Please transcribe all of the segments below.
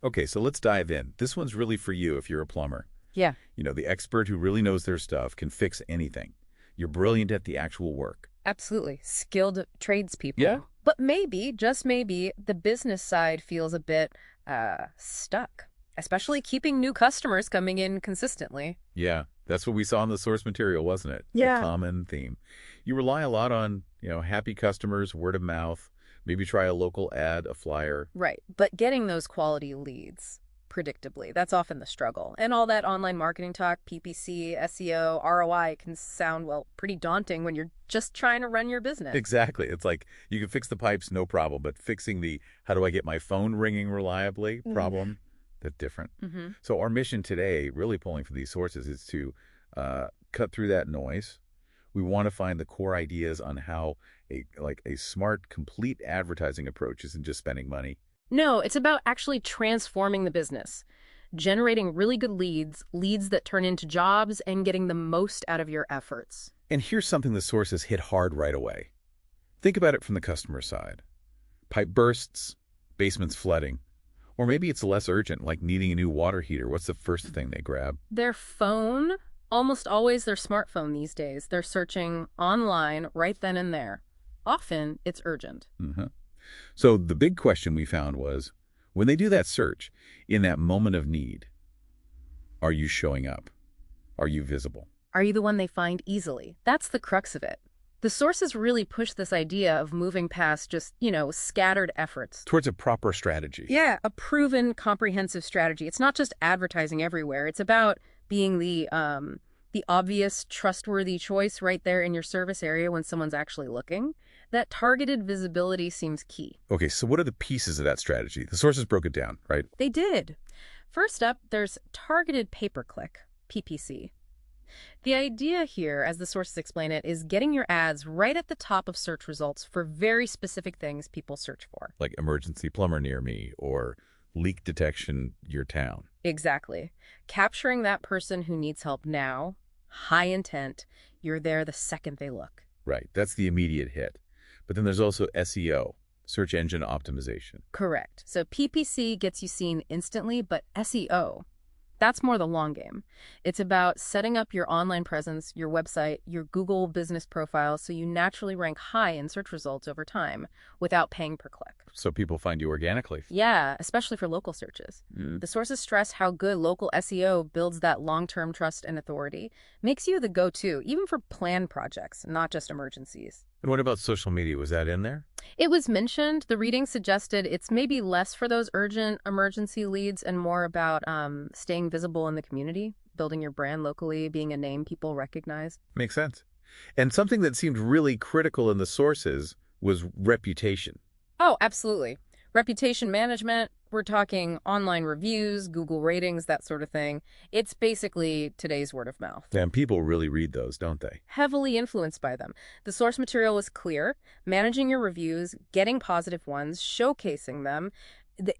Okay, so let's dive in. This one's really for you if you're a plumber. Yeah, The expert who really knows their stuff can fix anything. You're brilliant at the actual work. absolutely. Skilled Yeah? tradespeople. But maybe, just maybe, the business side feels a bit stuck, especially keeping new customers coming in consistently. Yeah, that's what we saw in the source material, wasn't it? A Yeah. common theme. You rely a lot on, happy customers, word of mouth, maybe try a local ad, a flyer. Right. But getting those quality leads, predictably, that's often the struggle. And all that online marketing talk, PPC, SEO, ROI can sound, well, pretty daunting when you're just trying to run your business. Exactly. It's like you can fix the pipes, no problem, but fixing the how do I get my phone ringing reliably problem, that's different. Mm-hmm. So our mission today, really pulling from these sources, is to cut through that noise. We want to find the core ideas on how a smart, complete advertising approach isn't just spending money. No, it's about actually transforming the business, generating really good leads, leads that turn into jobs, and getting the most out of your efforts. And here's something the sources hit hard right away. Think about it from the customer side. Pipe bursts, basements flooding, or maybe it's less urgent, like needing a new water heater. What's the first thing they grab? Their phone, almost always their smartphone these days. They're searching online right then and there. Often it's urgent. hmm So the big question we found was, when they do that search, in that moment of need, are you showing up? Are you visible? Are you the one they find easily? That's the crux of it. The sources really push this idea of moving past just, scattered efforts. Towards a proper strategy. Yeah, a proven, comprehensive strategy. It's not just advertising everywhere. It's about being the obvious, trustworthy choice right there in your service area when someone's actually looking. That targeted visibility seems key. Okay, so what are the pieces of that strategy? The sources broke it down, right? They did. First up, there's targeted pay-per-click, PPC. The idea here, as the sources explain it, is getting your ads right at the top of search results for very specific things people search for. Like emergency plumber near me or leak detection your town. Exactly. Capturing that person who needs help now, high intent, you're there the second they look. Right, that's the immediate hit. But then there's also SEO, search engine optimization. Correct. So PPC gets you seen instantly, but SEO, that's more the long game. It's about setting up your online presence, your website, your Google business profile so you naturally rank high in search results over time without paying per click. So people find you organically. Yeah, especially for local searches. Mm. The sources stress how good local SEO builds that long-term trust and authority, makes you the go-to, even for planned projects, not just emergencies. And what about social media? Was that in there? It was mentioned, the reading suggested it's maybe less for those urgent emergency leads and more about staying visible in the community, building your brand locally, being a name people recognize. Makes sense. And something that seemed really critical in the sources was reputation. Oh, absolutely. Reputation management, we're talking online reviews, Google ratings, that sort of thing. It's basically today's word of mouth. And people really read those, don't they? Heavily influenced by them. The source material was clear. Managing your reviews, getting positive ones, showcasing them.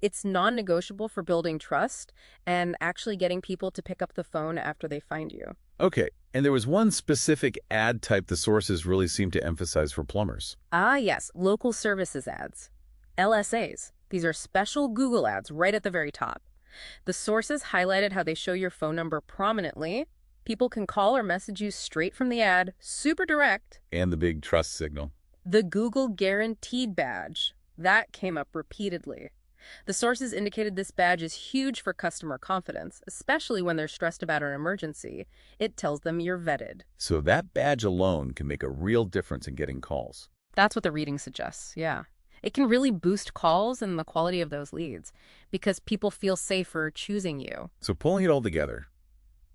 It's non-negotiable for building trust and actually getting people to pick up the phone after they find you. Okay, and there was one specific ad type the sources really seemed to emphasize for plumbers. Ah, yes, local services ads. LSAs. These are special Google ads right at the very top. The sources highlighted how they show your phone number prominently. People can call or message you straight from the ad, super direct. And the big trust signal. The Google Guaranteed badge. That came up repeatedly. The sources indicated this badge is huge for customer confidence, especially when they're stressed about an emergency. It tells them you're vetted. So that badge alone can make a real difference in getting calls. That's what the reading suggests, yeah. It can really boost calls and the quality of those leads because people feel safer choosing you. So pulling it all together,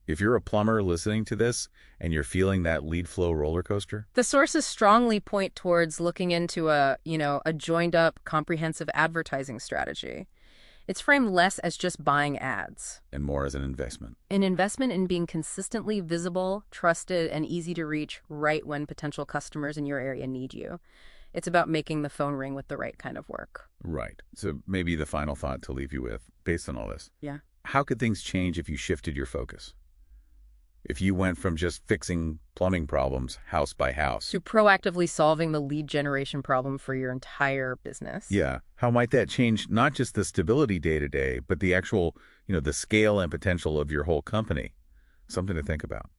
if you're a plumber listening to this and you're feeling that lead flow roller coaster, The sources strongly point towards looking into a joined up comprehensive advertising strategy. It's framed less as just buying ads. and more as an investment. An investment in being consistently visible, trusted, and easy to reach right when potential customers in your area need you. It's about making the phone ring with the right kind of work. Right. So maybe the final thought to leave you with, based on all this. Yeah. How could things change if you shifted your focus? If you went from just fixing plumbing problems house by house. To proactively solving the lead generation problem for your entire business. Yeah. How might that change not just the stability day to day, but the actual, the scale and potential of your whole company? Something to think about.